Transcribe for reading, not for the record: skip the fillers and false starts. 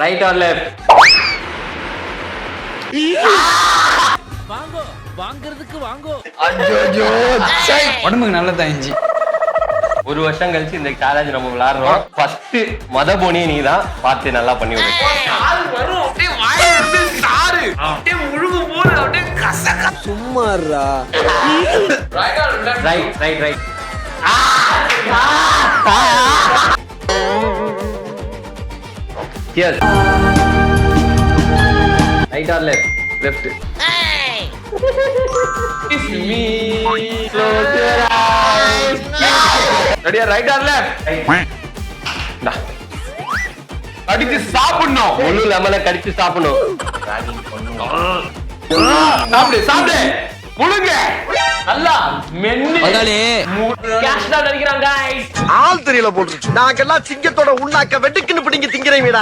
Right are left? வாங்கோ வாங்குறதுக்கு வாங்கோ. உடம்புக்கு நல்லதான் இஞ்சி. ஒரு வருஷம் கழிச்சு இந்த சேலஞ்ச் நம்ம விளையாடுறோம். ஃபர்ஸ்ட் மத போனியை நீ தான் பார்த்து நல்லா பண்ணி விடு. சும்மாறா. Right right right. Cheers. Right or left? Left. Kiss me. Close your eyes. Ready? Right or left? Nah. கடிச்சு சாப்பிடணும். முழு லெமனை கடிச்சு சாப்பிடணும். சாப்பிடு சாப்பிடு. முழுங்க. நல்லா மென்னு. கேஷ் தான் நினைக்கிறாங்க guys. ஆள் தெரியல போட்டு. நாங்கெல்லாம் சிங்கத்தோட உண்ணாக்க வெட்டுக்குன்னு பிடிங்க திங்கிறீங்கடா.